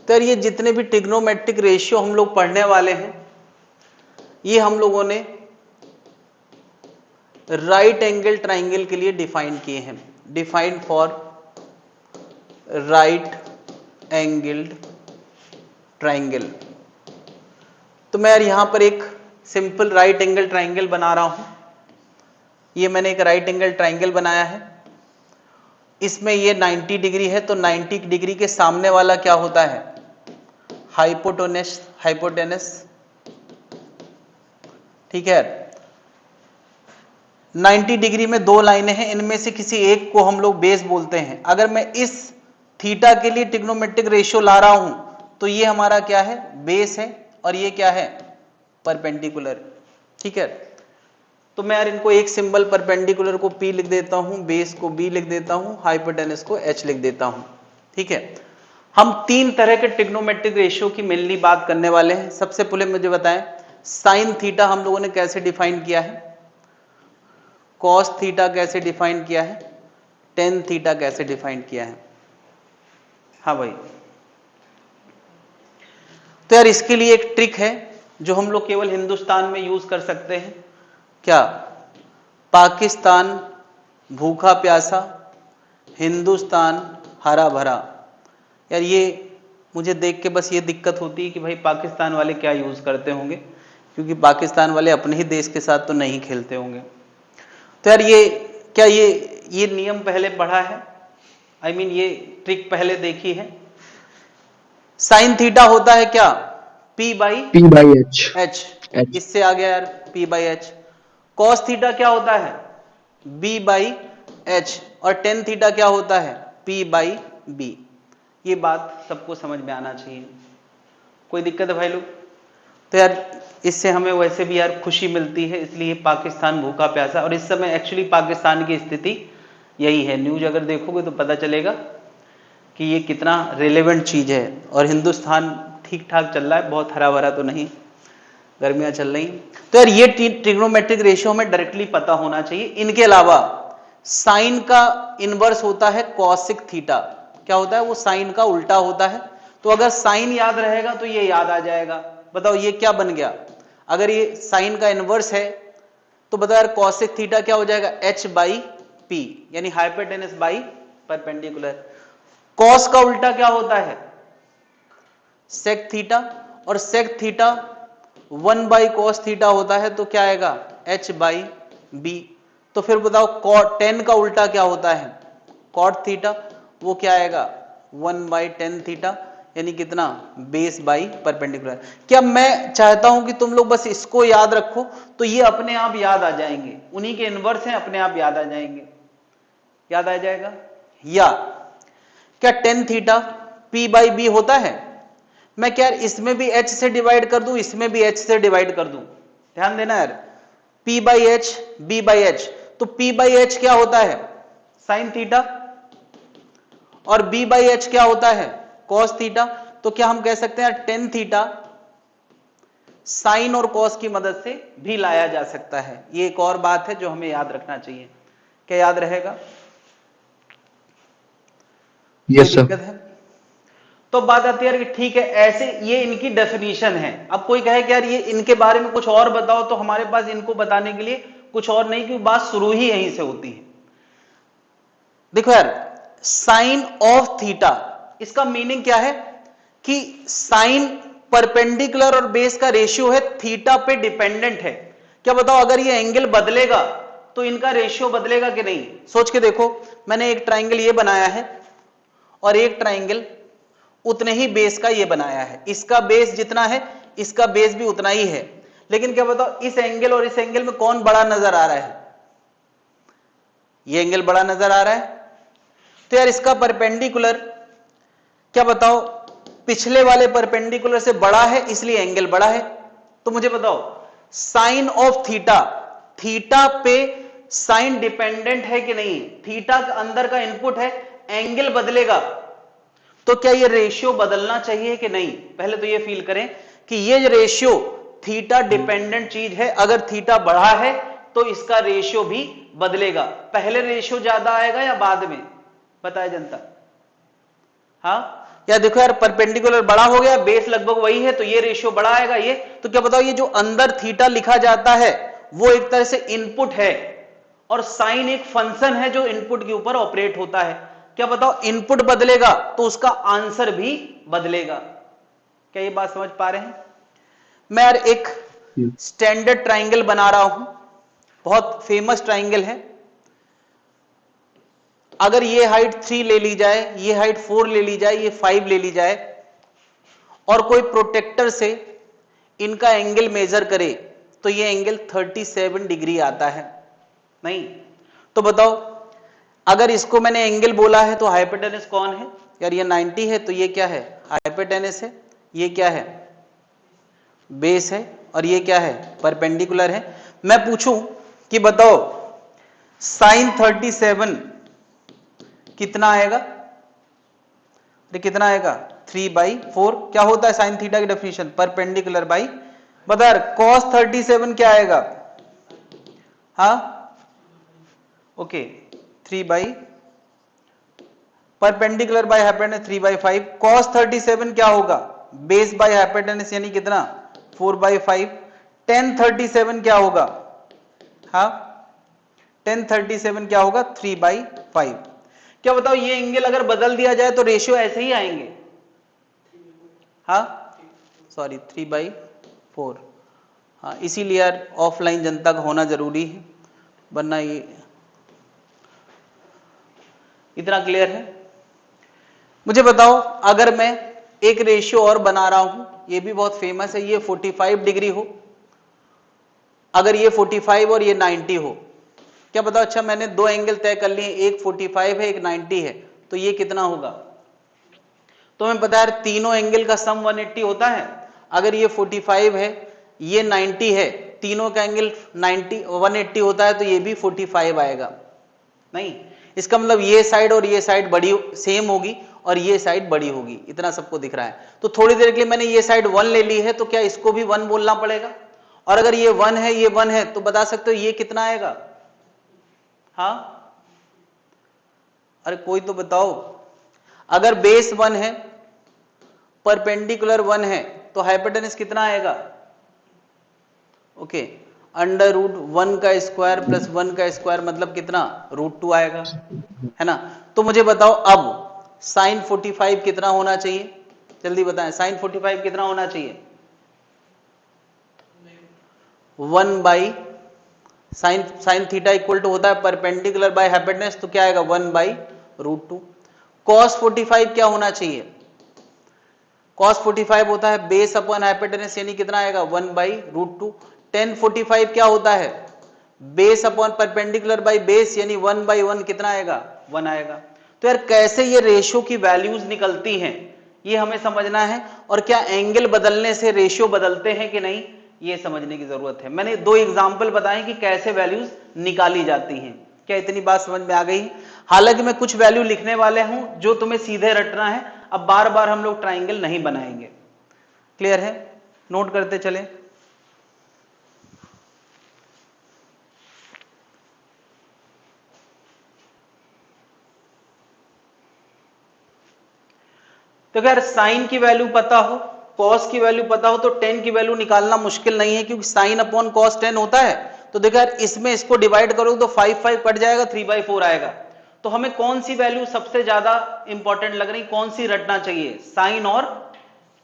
तो यार ये जितने भी ट्रिग्नोमेट्रिक रेशियो हम लोग पढ़ने वाले हैं ये हम लोगों ने राइट एंगल ट्राइंगल के लिए डिफाइन किए हैं। Defined for right angled triangle. तो मैं यार यहां पर एक सिंपल राइट एंगल ट्राइंगल बना रहा हूं। ये मैंने एक राइट एंगल ट्राइंगल बनाया है, इसमें ये 90 डिग्री है, तो 90 डिग्री के सामने वाला क्या होता है? हाइपोटेनस। ठीक है, 90 डिग्री में दो लाइनें हैं, इनमें से किसी एक को हम लोग बेस बोलते हैं। अगर मैं इस थीटा के लिए ट्रिग्नोमेट्रिक रेशियो ला रहा हूं तो ये हमारा क्या है? बेस है, और ये क्या है? परपेंडिकुलर। ठीक है, तो मैं यार इनको एक सिंबल परपेंडिकुलर को P लिख देता हूं, बेस को B लिख देता हूं, हाइपोटेनस को H लिख देता हूं। ठीक है, हम तीन तरह के ट्रिग्नोमेट्रिक रेशियो की मेनली बात करने वाले हैं। सबसे पहले मुझे बताएं साइन थीटा हम लोगों ने कैसे डिफाइन किया है, कॉस थीटा कैसे डिफाइन किया है, टेन थीटा कैसे डिफाइन किया है। हाँ भाई, तो यार इसके लिए एक ट्रिक है जो हम लोग केवल हिंदुस्तान में यूज कर सकते हैं। क्या? पाकिस्तान भूखा प्यासा, हिंदुस्तान हरा भरा। यार ये मुझे देख के बस ये दिक्कत होती है कि भाई पाकिस्तान वाले क्या यूज करते होंगे, क्योंकि पाकिस्तान वाले अपने ही देश के साथ तो नहीं खेलते होंगे। तो यार ये क्या ये नियम पहले पढ़ा है? I mean ये ट्रिक पहले देखी है? साइन थीटा होता है क्या? P by H। इससे आ गया यार P by H। Cos theta क्या होता है? B by H। और टेन थीटा क्या होता है? P by B। ये बात सबको समझ में आना चाहिए। कोई दिक्कत है भाई लोग? तो यार इससे हमें वैसे भी यार खुशी मिलती है, इसलिए पाकिस्तान भूखा प्यासा। और इस समय एक्चुअली पाकिस्तान की स्थिति यही है। न्यूज अगर देखोगे तो पता चलेगा कि ये कितना रिलेवेंट चीज है। और हिंदुस्तान ठीक ठाक चल रहा है, बहुत हरा भरा तो नहीं, गर्मियां चल रही। तो यार ये ट्रिग्नोमेट्रिक रेशियो हमें डायरेक्टली पता होना चाहिए। इनके अलावा साइन का इनवर्स होता है कॉसिक थीटा। क्या होता है? वो साइन का उल्टा होता है। तो अगर साइन याद रहेगा तो ये याद आ जाएगा। बताओ ये क्या बन गया? अगर ये साइन का इनवर्स है तो बताओ यार कॉसिक थीटा क्या हो जाएगा? H बाई P, यानी हाइपोटेनस बाई परपेंडिकुलर। कॉस का उल्टा क्या होता है? Sec theta. और sec theta 1 by cos theta होता है, तो क्या आएगा? H by B। तो फिर बताओ कॉट टेन का उल्टा क्या होता है? Cot theta. वो क्या आएगा? 1 बाई टेन थीटा, यानी कितना? Base by perpendicular. क्या मैं चाहता हूं कि तुम लोग बस इसको याद रखो, तो ये अपने आप याद आ जाएंगे, उन्हीं के इनवर्स हैं, अपने आप याद आ जाएंगे। याद आ जाएगा? या क्या tan theta P by B होता है? मैं क्या इसमें भी H से डिवाइड कर दूं, इसमें भी H से डिवाइड कर दूं? ध्यान देना यार, P by H, B by H। तो P बाई H क्या होता है? Sine theta. और B बाई H क्या होता है? Cos theta. तो क्या हम कह सकते हैं टेन थीटा साइन और कॉस की मदद से भी लाया जा सकता है? ये एक और बात है जो हमें याद रखना चाहिए। क्या याद रहेगा? कोई दिक्कत है? तो बात आती है यार कि ठीक है, ऐसे ये इनकी डेफिनेशन है। अब कोई कहे कि यार ये इनके बारे में कुछ और बताओ, तो हमारे पास इनको बताने के लिए कुछ और नहीं, क्योंकि बात शुरू ही यहीं से होती है। देखो यार, साइन ऑफ थीटा, इसका मीनिंग क्या है कि साइन परपेंडिकुलर और बेस का रेशियो है, थीटा पे डिपेंडेंट है। क्या बताओ अगर ये एंगल बदलेगा तो इनका रेशियो बदलेगा कि नहीं? सोच के देखो, मैंने एक ट्राइंगल ये बनाया है और एक ट्राइंगल उतने ही बेस का ये बनाया है। इसका बेस जितना है इसका बेस भी उतना ही है, लेकिन क्या बताओ इस एंगल और इस एंगल में कौन बड़ा नजर आ रहा है? ये एंगल बड़ा नजर आ रहा है। तो यार इसका परपेंडिकुलर क्या बताओ पिछले वाले परपेंडिकुलर से बड़ा है, इसलिए एंगल बड़ा है। तो मुझे बताओ साइन ऑफ थीटा, थीटा पे साइन डिपेंडेंट है कि नहीं? थीटा के अंदर का इनपुट है, एंगल बदलेगा तो क्या ये रेशियो बदलना चाहिए कि नहीं? पहले तो ये फील करें कि ये रेशियो थीटा डिपेंडेंट चीज है। अगर थीटा बढ़ा है तो इसका रेशियो भी बदलेगा। पहले रेशियो ज्यादा आएगा या बाद में? बताए जनता? हाँ, या देखो यार परपेंडिकुलर बड़ा हो गया, बेस लगभग वही है, तो ये रेशियो बड़ा आएगा ये। तो क्या बताओ, ये जो अंदर थीटा लिखा जाता है वो एक तरह से इनपुट है, और साइन एक फंक्शन है जो इनपुट के ऊपर ऑपरेट होता है। क्या बताओ, इनपुट बदलेगा तो उसका आंसर भी बदलेगा। क्या ये बात समझ पा रहे हैं? मैं यार एक स्टैंडर्ड ट्राइंगल बना रहा हूं, बहुत फेमस ट्राइंगल है। अगर ये हाइट 3 ले ली जाए, ये हाइट 4 ले ली जाए, ये 5 ले ली जाए, और कोई प्रोटेक्टर से इनका एंगल मेजर करे, तो ये एंगल 37 डिग्री आता है। नहीं तो बताओ, अगर इसको मैंने एंगल बोला है तो हाइपोटेनस कौन है यार? ये 90 है, तो ये क्या है? हाइपोटेनस है। ये क्या है? बेस है। और ये क्या है? परपेंडिकुलर है। मैं पूछूं कि बताओ साइन 37 कितना आएगा? अरे कितना आएगा? 3/4। क्या होता है साइन थीटा की डेफिनेशन? Perpendicular by. बता यार कॉस 37 क्या आएगा? हाँ okay, 3 perpendicular by hypotenuse 3/5। Cos 37 क्या होगा? बेस बाय हाइपोटेनस यानी कितना? 4/5। tan 37 क्या होगा? हाँ tan 37 क्या होगा? 3/5। क्या बताओ, ये एंगल अगर बदल दिया जाए तो रेशियो ऐसे ही आएंगे? हाँ सॉरी 3/4। हाँ इसीलिए यार ऑफलाइन जनता का होना जरूरी है, वरना ये इतना क्लियर है। मुझे बताओ, अगर मैं एक रेशियो और बना रहा हूं, ये भी बहुत फेमस है, ये 45 डिग्री हो, अगर ये 45 और ये 90 हो, क्या बताओ? अच्छा मैंने दो एंगल तय कर लिए, एक 45 है एक 90 है, तो ये कितना होगा? तो हमें पता है तीनों एंगल का सम 180 होता है। अगर ये 45 है, ये 90 है, तीनों का एंगल 180 होता है, तो ये भी 45 आएगा। नहीं, इसका मतलब ये साइड और ये साइड बड़ी सेम होगी और ये साइड बड़ी होगी, इतना सबको दिख रहा है। तो थोड़ी देर के लिए मैंने ये साइड 1 ले ली है, तो क्या इसको भी 1 बोलना पड़ेगा? और अगर ये 1 है ये 1 है, तो बता सकते हो ये कितना आएगा? हाँ अरे कोई तो बताओ, अगर बेस 1 है, परपेंडिकुलर 1 है, तो हाइपोटेनस कितना आएगा? ओके, √1 का स्क्वायर प्लस 1 का स्क्वायर मतलब कितना? √2 आएगा, है ना? तो मुझे बताओ अब साइन 45 कितना होना चाहिए? जल्दी बताएं, साइन 45 कितना होना चाहिए? 1 by sine theta equal to होता है परपेंडिकुलर बाय हाइपोटेनस, तो क्या आएगा? 1/√2। कॉस 45 क्या होना चाहिए? कॉस 45 होता है बेस अपॉन हाइपोटेनस, यानी कितना आएगा? 1/√2। tan 45 क्या होता है? Base upon perpendicular by base, यानी 1/1 कितना आएगा? 1 आएगा। तो यार कैसे ये रेशियो की वैल्यूज निकलती हैं ये हमें समझना है, और क्या एंगल बदलने से रेशियो बदलते हैं कि नहीं ये समझने की जरूरत है। मैंने दो एग्जांपल बताए कि कैसे वैल्यूज निकाली जाती हैं। क्या इतनी बात समझ में आ गई? हालांकि मैं कुछ वैल्यू लिखने वाले हूं जो तुम्हें सीधे रटना है, अब बार बार हम लोग ट्राइंगल नहीं बनाएंगे। क्लियर है? नोट करते चले। तो अगर साइन की वैल्यू पता हो, कॉस की वैल्यू पता हो, तो टेन की वैल्यू निकालना मुश्किल नहीं है, क्योंकि साइन अपॉन कॉस 10 होता है। तो देखो यार इसमें इसको डिवाइड करोगे तो 5 कट जाएगा, 3/4 आएगा। तो हमें कौन सी वैल्यू सबसे ज्यादा इंपॉर्टेंट लग रही, कौन सी रटना चाहिए? साइन और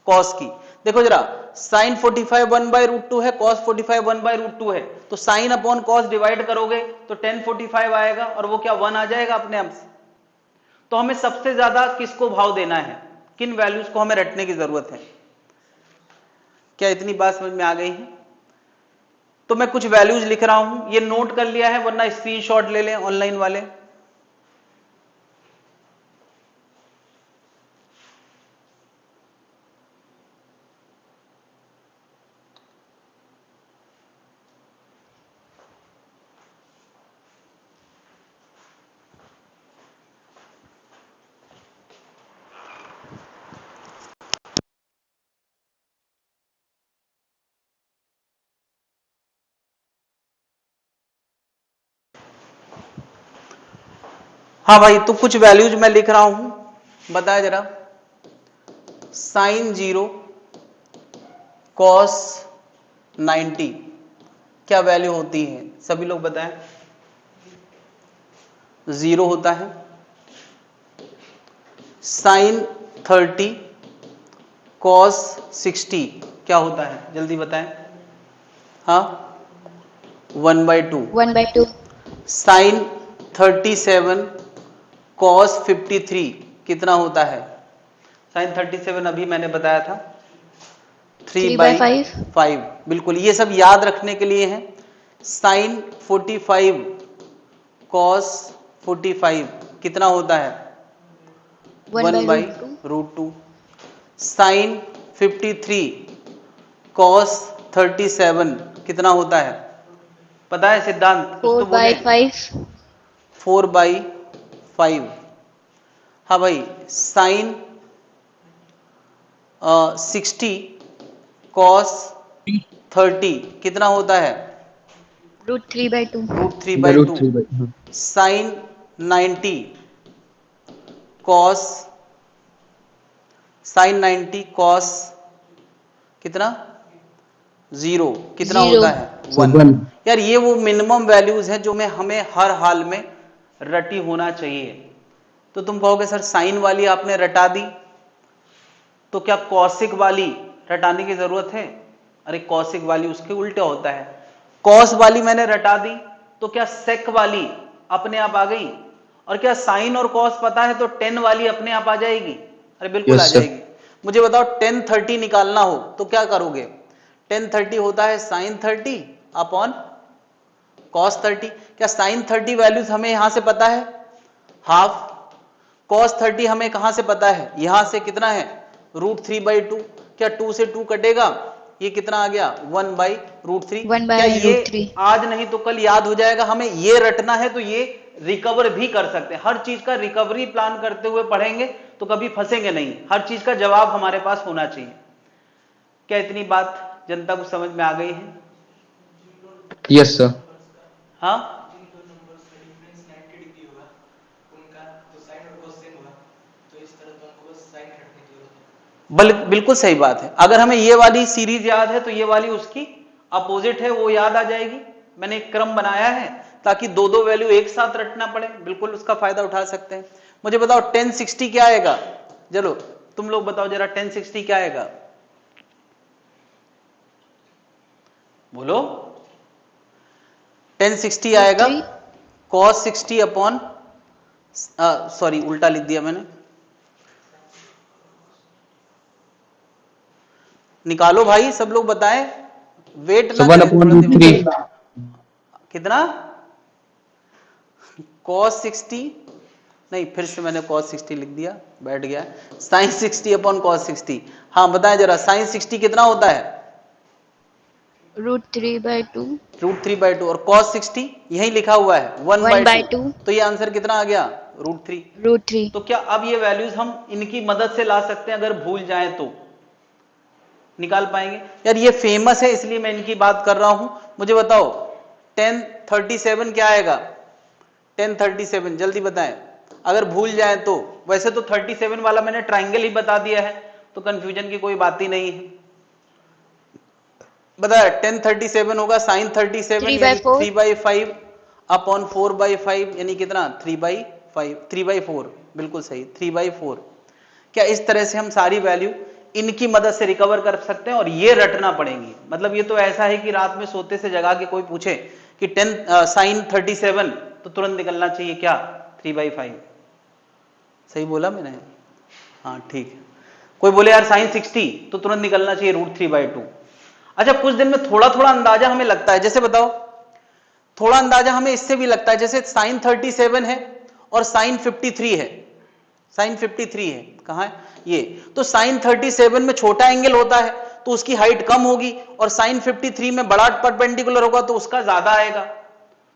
कॉस की। देखो जरा, साइन 45 1/√2 है, कॉस 45 1/√2 है, तो साइन अपॉन कॉस डिवाइड करोगे तो tan 45 आएगा, और वो क्या 1 आ जाएगा अपने आप से। तो हमें सबसे ज्यादा किसको भाव देना है, किन वैल्यूज को हमें रटने की जरूरत है? क्या इतनी बात समझ में आ गई है? तो मैं कुछ वैल्यूज लिख रहा हूं, ये नोट कर लिया है, वरना स्क्रीनशॉट ले लें ऑनलाइन वाले। हाँ भाई, तो कुछ वैल्यूज मैं लिख रहा हूं, बताया जरा। साइन 0 कॉस 90 क्या वैल्यू होती है? सभी लोग बताएं। 0 होता है। साइन 30 कॉस 60 क्या होता है? जल्दी बताएं। हाँ, 1/2। 1/2। साइन 37 कॉस 53 कितना होता है? साइन 37 अभी मैंने बताया था 3/5। बिल्कुल, ये सब याद रखने के लिए है। साइन 45 कॉस 45 कितना होता है? 1/√2। साइन 53 कॉस 37 कितना होता है? पता है सिद्धांत? कुछ तो बोले। 4/5। 4/5। हाँ भाई, साइन 60 कॉस 30 कितना होता है? √3/2। √3/2। साइन 90 कॉस कितना? 0 कितना होता है? 1। यार ये वो मिनिमम वैल्यूज है जो में हमें हर हाल में रटी होना चाहिए। तो तुम कहोगे सर साइन वाली आपने रटा दी तो क्या कॉसिक वाली रटाने की जरूरत है? अरे कॉसिक वाली उसके उल्टे होता है। कॉस वाली मैंने रटा दी तो क्या सेक वाली अपने आप आ गई? और क्या साइन और कॉस पता है तो टेन वाली अपने आप आ जाएगी? अरे बिल्कुल आ जाएगी। मुझे बताओ 10/30 निकालना हो तो क्या करोगे? 10/30 होता है साइन 30 अपॉन कॉस 30। क्या साइन 30 वैल्यूज हमें यहां से पता है? हाफ। कॉस 30 हमें कहां से पता है? यहां से कितना है? √3/2। क्या 2 से 2 कटेगा? ये कितना आ गया? 1/√3। क्या ये आज नहीं तो कल याद हो जाएगा? हमें ये रटना है तो ये रिकवर भी कर सकते हैं। हर चीज का रिकवरी प्लान करते हुए पढ़ेंगे तो कभी फंसेंगे नहीं। हर चीज का जवाब हमारे पास होना चाहिए। क्या इतनी बात जनता को समझ में आ गई है? Yes sir. हाँ, बिल्कुल सही बात है। अगर हमें ये वाली सीरीज याद है तो ये वाली उसकी अपोजिट है, वो याद आ जाएगी। मैंने एक क्रम बनाया है ताकि दो दो वैल्यू एक साथ रटना पड़े। बिल्कुल उसका फायदा उठा सकते हैं। मुझे बताओ 1060 क्या आएगा? चलो तुम लोग बताओ जरा 1060 क्या आएगा? बोलो। 1060 आएगा cos 60 अपॉन, सॉरी उल्टा लिख दिया मैंने। निकालो भाई, सब लोग बताएं, वेट ना करें। कितना? cos 60 नहीं, फिर से मैंने cos 60 लिख दिया, बैठ गया। sin 60 upon cos 60। हाँ बताएं जरा, sin 60 कितना होता है? √3/2। √3/2। और cos 60 यही लिखा हुआ है 1/2। तो ये आंसर कितना आ गया? √3। तो क्या अब ये वैल्यूज हम इनकी मदद से ला सकते हैं? अगर भूल जाएं तो निकाल पाएंगे? यार ये फेमस है इसलिए मैं इनकी बात कर रहा हूं। मुझे बताओ 1037 क्या आएगा? 1037 जल्दी बताएं, अगर भूल जाए तो। वैसे तो 37 वाला मैंने ट्राइंगल ही बता दिया है तो कंफ्यूजन की कोई बात ही नहीं है। बताया 1037 होगा साइन 37 यानी 3/5 अपॉन 4/5 यानी कितना? 3/5, 3/4। बिल्कुल सही, 3/4। क्या इस तरह से हम सारी वैल्यू इनकी मदद से रिकवर कर सकते हैं और ये रटना पड़ेंगी। मतलब ये तो ऐसा है कि रात में सोते से जगा के कोई पूछे कि 10 साइन 37 तो तुरंत निकलना चाहिए क्या? 3/5। सही बोला मैंने? हाँ ठीक है। कोई बोले यार साइन 60 तो तुरंत निकलना चाहिए √3/2। अच्छा, कुछ दिन में थोड़ा थोड़ा अंदाजा हमें लगता है। जैसे बताओ, थोड़ा अंदाजा हमें इससे भी लगता है, जैसे साइन 37 है और साइन 53 है। साइन 53 है, कहां है ये? तो साइन 37 में छोटा एंगल होता है तो उसकी हाइट कम होगी, और साइन 53 में बड़ा परपेंडिकुलर होगा तो उसका ज्यादा आएगा।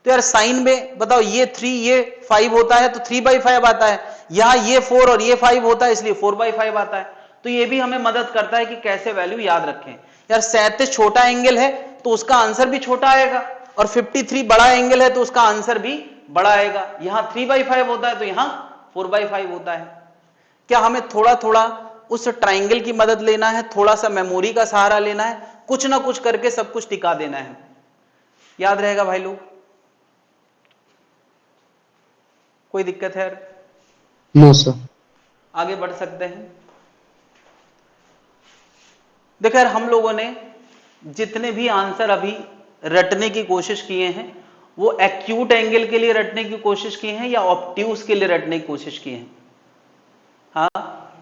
तो यार साइन में बताओ, ये 3 ये 5 होता है तो 3/5 आता है। यहां ये 4 और ये 5 होता है इसलिए 4/5 आता है। तो ये भी हमें मदद करता है कि कैसे वैल्यू याद रखें। यार 37 छोटा एंगल है तो उसका आंसर भी छोटा आएगा, और 53 बड़ा एंगल है तो उसका आंसर भी बड़ा आएगा। यहां 3/5 होता है तो यहां 4/5 होता है। क्या हमें थोड़ा थोड़ा उस ट्राइंगल की मदद लेना है, थोड़ा सा मेमोरी का सहारा लेना है, कुछ ना कुछ करके सब कुछ टिका देना है। याद रहेगा भाई लोग? कोई दिक्कत है? No sir. आगे बढ़ सकते हैं। देखो यार, हम लोगों ने जितने भी आंसर अभी रटने की कोशिश किए हैं वो एक्यूट एंगल के लिए रटने की कोशिश किए हैं या ऑब्ट्यूज के लिए रटने की कोशिश किए हैं? हाँ,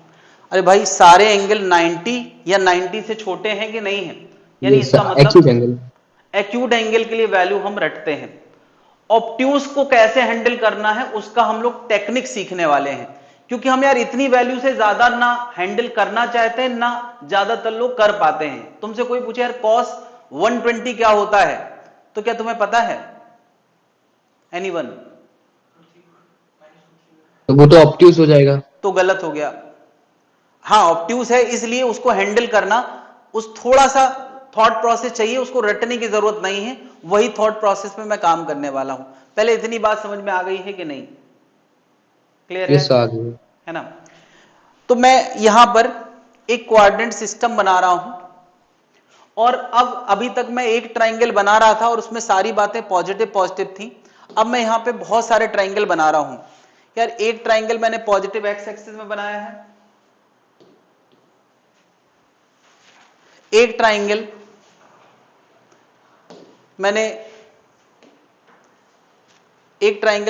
अरे भाई सारे एंगल 90 या 90 से छोटे हैं कि नहीं है? यानी इसका एक्यूट मतलब एंगल। एक्यूट एंगल के लिए वैल्यू हम रटते हैं। ऑब्ट्यूज को कैसे हैंडल करना है उसका हम लोग टेक्निक सीखने वाले हैं, क्योंकि हम यार इतनी वैल्यू से ज्यादा ना हैंडल करना चाहते हैं, ना ज्यादातर लोग कर पाते हैं। तुमसे कोई पूछे यार cos 120 क्या होता है, तो क्या तुम्हें पता है? एनीवन? तो वो तो ऑब्ट्यूज हो जाएगा। तो गलत हो गया। हाँ, ऑब्ट्यूज है, इसलिए उसको हैंडल करना, उस थोड़ा सा थॉट प्रोसेस चाहिए, उसको रटने की जरूरत नहीं है। वही थॉट प्रोसेस में मैं काम करने वाला हूं। पहले इतनी बात समझ में आ गई है कि नहीं? क्लियर है? यस आ गया। है ना? तो मैं यहां पर एक कोऑर्डिनेट सिस्टम बना रहा हूं, और अब अभी तक मैं एक ट्राइंगल बना रहा था और उसमें सारी बातें पॉजिटिव पॉजिटिव थी। अब मैं यहां पे बहुत सारे ट्राइंगल बना रहा हूं। यार एक ट्राइंगल मैंने पॉजिटिव एक्स एक्सिस में बनाया है, एक ट्राइंगल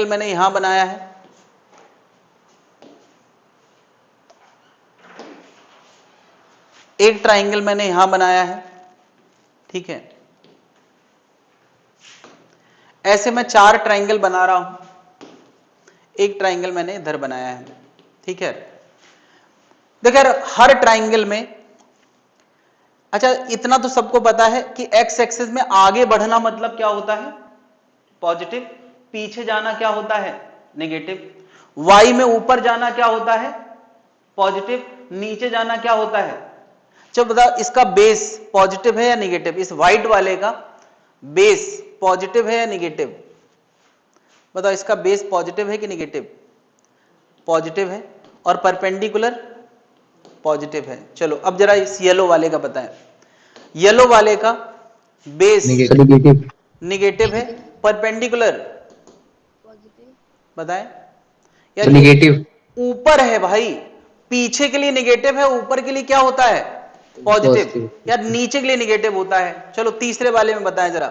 मैंने यहां बनाया है, एक ट्राइंगल मैंने यहां बनाया है, ठीक है? ऐसे मैं 4 ट्राइंगल बना रहा हूं, एक ट्राइंगल मैंने इधर बनाया है, ठीक है? देखो यार, हर ट्राइंगल में, अच्छा इतना तो सबको पता है कि एक्स एक्सिस में आगे बढ़ना मतलब क्या होता है? पॉजिटिव। पीछे जाना क्या होता है? नेगेटिव। वाई में ऊपर जाना क्या होता है? पॉजिटिव। नीचे जाना क्या होता है? चलो बताओ, इसका बेस पॉजिटिव है या नेगेटिव? इस व्हाइट वाले का बेस पॉजिटिव है या नेगेटिव? बताओ, इसका बेस पॉजिटिव है कि नेगेटिव? पॉजिटिव है। और परपेंडिकुलर पॉजिटिव है। चलो अब जरा इस येलो वाले का बताएं। येलो वाले का बेस नेगेटिव। नेगेटिव है, परपेंडिकुलर पॉजिटिव। बताएं। यार ये नेगेटिव। ऊपर है भाई, पीछे के लिए नेगेटिव है, ऊपर के लिए क्या होता है? पॉजिटिव। यार नीचे के लिए नेगेटिव होता है। चलो तीसरे वाले में बताएं जरा।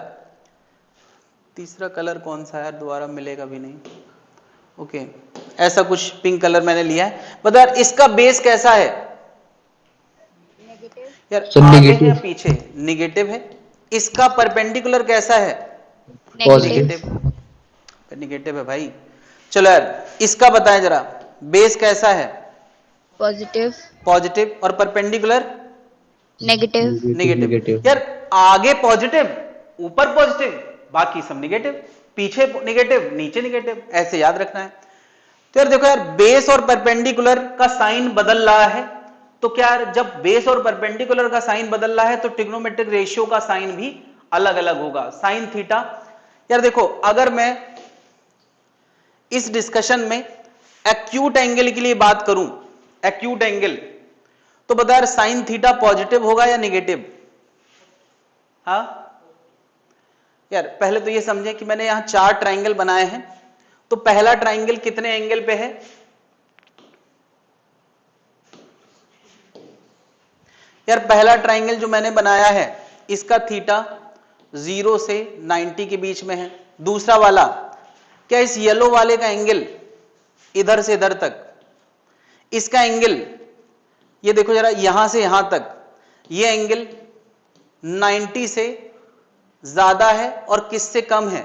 तीसरा कलर कौन सा है यार? दोबारा मिलेगा भी नहीं। ओके, ऐसा कुछ पिंक कलर मैंने लिया है। बता यार, इसका बेस कैसा है? नेगेटिव। यार सब आगे है या नेगेटिव। पीछे? नेगेटिव है। इसका परपेंडिकुलर कैसा है? पॉजिटिव। नेगेटिव। नेगेटिव है भाई। चलो यार, इसका बताएं जरा, बेस कैसा है? पॉजिटिव। पॉजिटिव। और परपेंडिकुलर? नेगेटिव। नेगेटिव। यार आगे पॉजिटिव, ऊपर पॉजिटिव, बाकी सब नेगेटिव। पीछे नेगेटिव, नीचे नेगेटिव, ऐसे याद रखना है। तो यार देखो यार, बेस और परपेंडिकुलर का साइन बदल रहा है, तो क्या यार जब बेस और परपेंडिकुलर का साइन बदल रहा है तो ट्रिग्नोमेट्रिक रेशियो का साइन भी अलग अलग होगा। साइन थीटा, यार देखो अगर मैं इस डिस्कशन में एक्यूट एंगल के लिए बात करूं, एक्यूट एंगल, तो बता यार साइन थीटा पॉजिटिव होगा या नेगेटिव? हाँ यार, पहले तो ये समझे कि मैंने यहां 4 ट्राइंगल बनाए हैं, तो पहला ट्राइंगल कितने एंगल पे है? यार पहला ट्राइंगल जो मैंने बनाया है इसका थीटा 0 से 90 के बीच में है। दूसरा वाला, क्या इस येलो वाले का एंगल इधर से इधर तक, इसका एंगल ये देखो जरा, यहां से यहां तक, ये एंगल 90 से ज्यादा है और किससे कम है?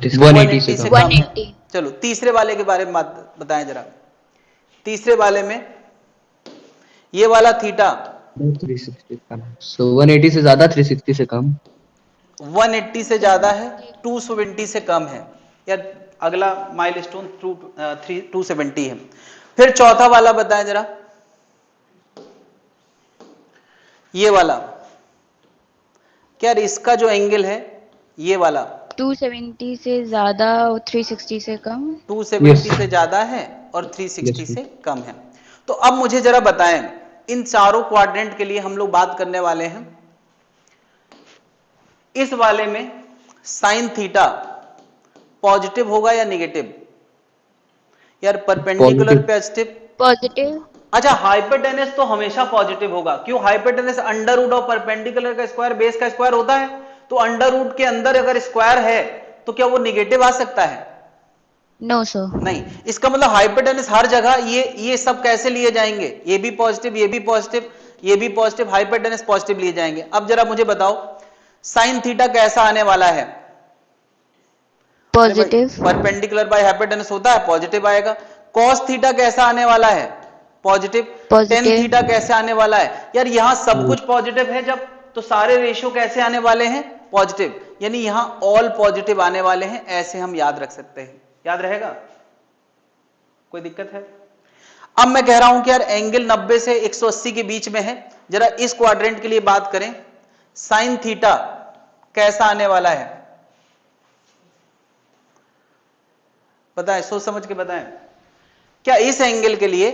180 से से कम। कम है। 180। चलो तीसरे वाले के बारे में बताएं जरा। तीसरे वाले में ये वाला थीटा 360 कम। सो 180 से ज्यादा, 360 से कम। 180 से ज्यादा है, 270 से कम है। या अगला माइलस्टोन 270 है। फिर चौथा वाला बताएं जरा, ये वाला, क्या इसका जो एंगल है ये वाला 270 से ज्यादा और 360 से कम। 270 Yes. से ज्यादा है और 360 Yes. से कम है। तो अब मुझे जरा बताएं, इन चारों क्वाड्रेंट के लिए हम लोग बात करने वाले हैं। इस वाले में साइन थीटा पॉजिटिव होगा या निगेटिव? यार परपेंडिकुलर पॉजिटिव। पॉजिटिव। अच्छा, हाइपोटेनस तो हमेशा पॉजिटिव होगा। क्यों? Hypotenuse under root of perpendicular का स्क्वायर बेस का स्क्वायर होता है, तो अंडर रूट के अंदर अगर स्क्वायर है तो क्या वो निगेटिव आ सकता है? No sir. नहीं। इसका मतलब हाइपोटेनस हर जगह ये सब कैसे लिए जाएंगे? ये भी पॉजिटिव, ये भी पॉजिटिव, ये भी पॉजिटिव, हाइपोटेनस पॉजिटिव लिए जाएंगे। अब जरा मुझे बताओ साइन थीटा कैसा आने वाला है? पॉजिटिव। परपेंडिकुलर बाय हाइपोटेनस होता है, पॉजिटिव आएगा। कॉस थीटा कैसा आने वाला है? पॉजिटिव। Ten positive. थीटा कैसे आने वाला है? यार यहां सब कुछ पॉजिटिव है जब, तो सारे रेशियो कैसे आने वाले हैं? पॉजिटिव। यानी यहां ऑल पॉजिटिव आने वाले हैं, ऐसे हम याद रख सकते हैं। याद रहेगा? कोई दिक्कत है? अब मैं कह रहा हूं कि यार एंगल 90 से 180 के बीच में है। जरा इस क्वाड्रेंट के लिए बात करें, साइन थीटा कैसा आने वाला है? बताएं, सोच समझ के बताएं। क्या इस एंगल के लिए,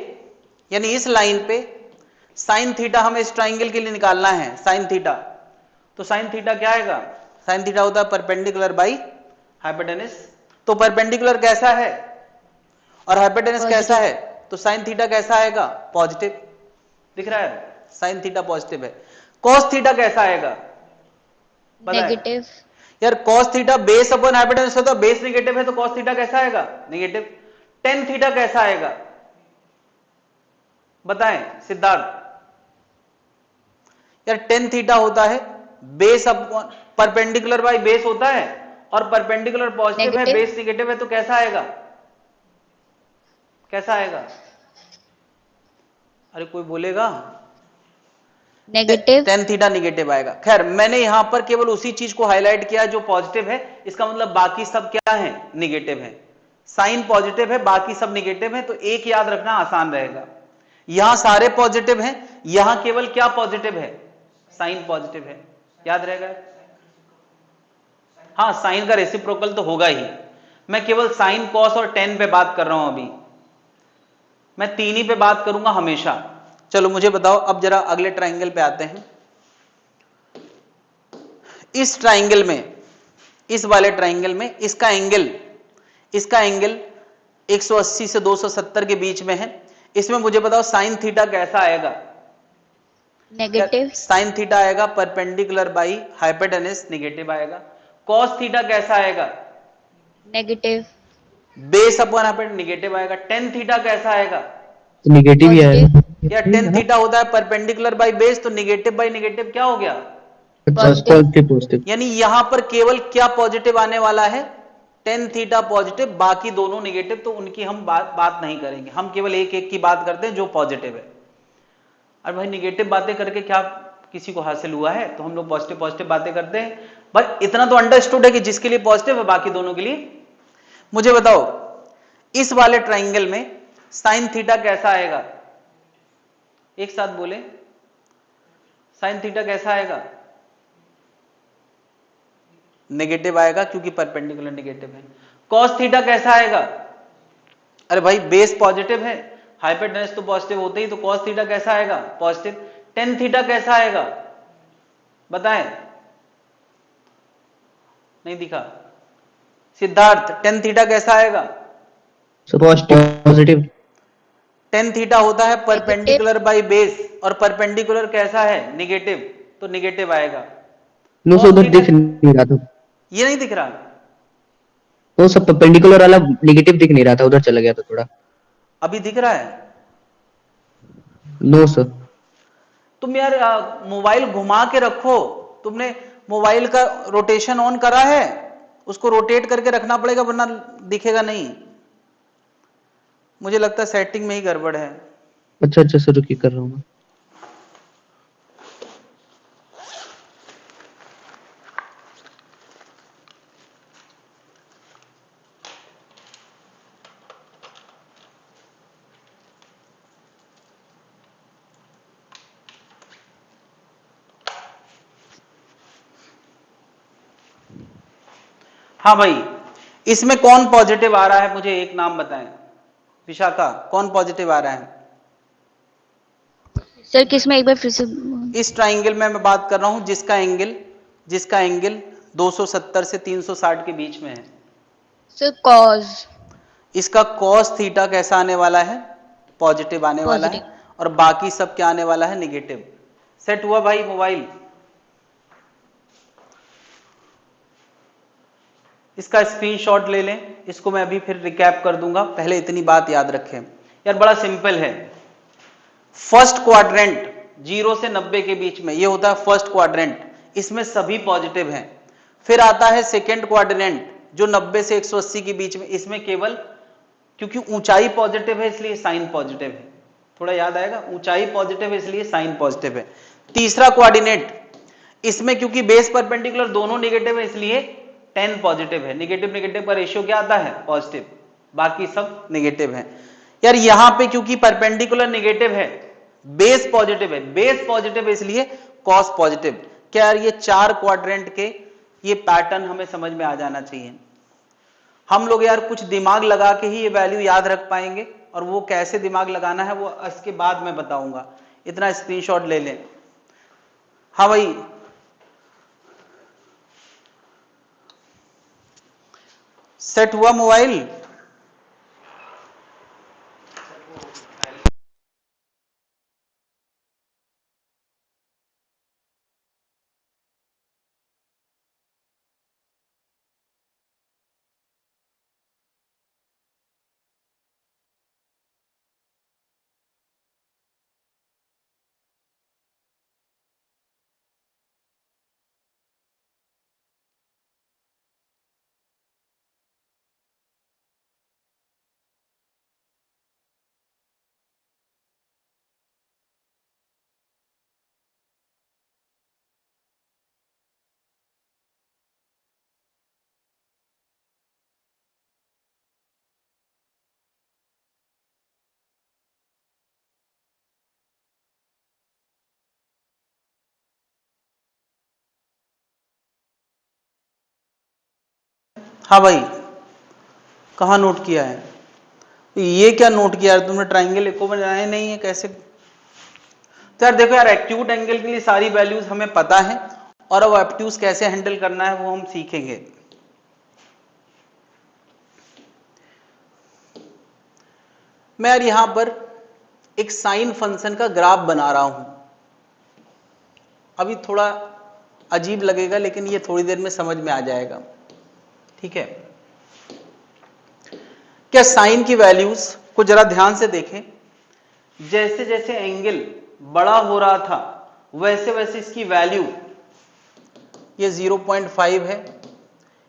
यानी इस लाइन पे साइन थीटा हमें इस ट्राइंगल के लिए निकालना है, साइन थीटा, तो साइन थीटा क्या आएगा? साइन थीटा होता है परपेंडिकुलर बाई हाइपोटेनस। तो परपेंडिकुलर कैसा है और हाइपोटेनस कैसा है? तो साइन थीटा कैसा आएगा? पॉजिटिव। दिख रहा है? साइन थीटा पॉजिटिव है। कॉस थीटा कैसा आएगा? नेगेटिव। यार cos theta base upon hypotenuse होता है, बेस नेगेटिव है तो कॉस थीटा कैसा आएगा? नेगेटिव। टेन थीटा कैसा आएगा? बताएं सिद्धार्थ। यार टेन थीटा होता है base upon perpendicular by base होता है, और परपेंडिकुलर पॉजिटिव है, बेस नेगेटिव है, तो कैसा आएगा? कैसा आएगा? अरे कोई बोलेगा? नेगेटिव। टेन थीटा निगेटिव आएगा। खैर मैंने यहां पर केवल उसी चीज को हाईलाइट किया जो पॉजिटिव है, इसका मतलब बाकी सब क्या है? निगेटिव है। साइन पॉजिटिव है, बाकी सब निगेटिव है, तो एक याद रखना आसान रहेगा। यहां सारे पॉजिटिव हैं, यहां केवल क्या पॉजिटिव है? साइन पॉजिटिव है। याद रहेगा? हाँ, साइन का रेसिप्रोकल तो होगा ही। मैं केवल साइन, कॉस और टेन पे बात कर रहा हूं अभी, मैं तीन ही पे बात करूंगा हमेशा। चलो मुझे बताओ, अब जरा अगले ट्राइंगल पे आते हैं। इस ट्राइंगल में, इस वाले ट्राइंगल में इसका एंगल 180 से 270 के बीच में है। इसमें मुझे बताओ साइन थीटा कैसा आएगा? नेगेटिव। साइन थीटा आएगा परपेंडिकुलर बाई हाइपोटेनस, नेगेटिव आएगा। कॉस थीटा कैसा आएगा? Negative. Base upon hypotenuse, negative आएगा। टेन थीटा कैसा आएगा? निगेटिव ही आएगा। या टेन थीटा होता है परपेंडिकुलर बाई बेस, तो नेगेटिव बाई नेगेटिव क्या हो गया? Positive positive. यानी यहां पर केवल क्या पॉजिटिव आने वाला है? टेन थीटा पॉजिटिव, बाकी दोनों नेगेटिव, तो उनकी हम बात नहीं करेंगे। हम केवल एक एक की बात करते हैं जो पॉजिटिव है। और भाई निगेटिव बातें करके क्या किसी को हासिल हुआ है? तो हम लोग पॉजिटिव पॉजिटिव बातें करते हैं। बस इतना तो अंडरस्टूड है कि जिसके लिए पॉजिटिव है बाकी दोनों के लिए। मुझे बताओ इस वाले ट्राइंगल में साइन थीटा कैसा आएगा? एक साथ बोले, साइन थीटा कैसा आएगा? नेगेटिव आएगा क्योंकि परपेंडिकुलर नेगेटिव है। कॉस थीटा कैसा आएगा? अरे भाई बेस पॉजिटिव है, हाइपोटेनस तो पॉजिटिव होते ही, तो कॉस थीटा कैसा आएगा? पॉजिटिव। टेन थीटा कैसा आएगा? बताएं। नहीं दिखा? सिद्धार्थ, टेन थीटा कैसा आएगा? पॉजिटिव। टेन थीटा होता है परपेंडिकुलर बाई बेस, और परपेंडिकुलर कैसा है? नेगेटिव, तो नेगेटिव आएगा। नो सो उधर दिख नहीं रहा था। ये नहीं दिख रहा? वो सब परपेंडिकुलर वाला नेगेटिव दिख नहीं रहा था, उधर चला गया था थोड़ा। अभी दिख रहा है? No sir. तुम यार मोबाइल घुमा के रखो। तुमने मोबाइल का रोटेशन ऑन करा है? उसको रोटेट करके रखना पड़ेगा वरना दिखेगा नहीं। मुझे लगता है सेटिंग में ही गड़बड़ है। अच्छा सर, रुकिए कर रहा हूँ मैं। हाँ भाई, इसमें कौन पॉजिटिव आ रहा है? मुझे एक नाम बताएं। विशाखा, कौन पॉजिटिव आ रहा है? सर किस में एक बार फिर से? इस ट्राइंगल में मैं बात कर रहा हूं जिसका एंगल 270 से 360 के बीच में है। Sir cause. इसका कॉस थीटा कैसा आने वाला है? पॉजिटिव आने वाला है, पॉजिटिव। और बाकी सब क्या आने वाला है? निगेटिव। सेट हुआ भाई मोबाइल? इसका स्क्रीनशॉट ले लें, इसको मैं अभी फिर रिकैप कर दूंगा, पहले इतनी बात याद रखें यार, बड़ा सिंपल है। फर्स्ट क्वाड्रेंट 0 से 90 के बीच में ये होता है फर्स्ट क्वाड्रेंट, इसमें सभी पॉजिटिव हैं। फिर आता है सेकेंड क्वाड्रेंट जो 90 से 180 के बीच में, इसमें केवल, क्योंकि ऊंचाई पॉजिटिव है इसलिए साइन पॉजिटिव है, थोड़ा याद आएगा, ऊंचाई पॉजिटिव है इसलिए साइन पॉजिटिव है। तीसरा कोऑर्डिनेट, इसमें क्योंकि बेस परपेंडिकुलर दोनों नेगेटिव है इसलिए 10 पॉजिटिव है, नेगेटिव नेगेटिव का रेशियो क्या आता है? पॉजिटिव, बाकी सब नेगेटिव है। यार यहां पे क्योंकि परपेंडिकुलर नेगेटिव है, बेस पॉजिटिव है, बेस पॉजिटिव है इसलिए कॉस पॉजिटिव। क्या यार ये 4 क्वाड्रेंट के ये पैटर्न हमें समझ में आ जाना चाहिए। हम लोग यार कुछ दिमाग लगा के ही ये वैल्यू याद रख पाएंगे, और वो कैसे दिमाग लगाना है वो इसके बाद मैं बताऊंगा। इतना स्क्रीनशॉट ले लें। हाँ भाई, सेट हुआ मोबाइल? हाँ भाई, कहाँ नोट किया है? ये क्या नोट किया यार तुमने? ट्राइंगल एको बनाया नहीं है कैसे? तो यार देखो यार, एक्यूट एंगल के लिए सारी वैल्यूज हमें पता है, और अब ऑब्ट्यूज कैसे हैंडल करना है वो हम सीखेंगे। मैं यार यहां पर एक साइन फंक्शन का ग्राफ बना रहा हूं। अभी थोड़ा अजीब लगेगा लेकिन ये थोड़ी देर में समझ में आ जाएगा, ठीक है? क्या साइन की वैल्यूज को जरा ध्यान से देखें, जैसे जैसे एंगल बड़ा हो रहा था वैसे वैसे इसकी वैल्यू, ये 0.5 है,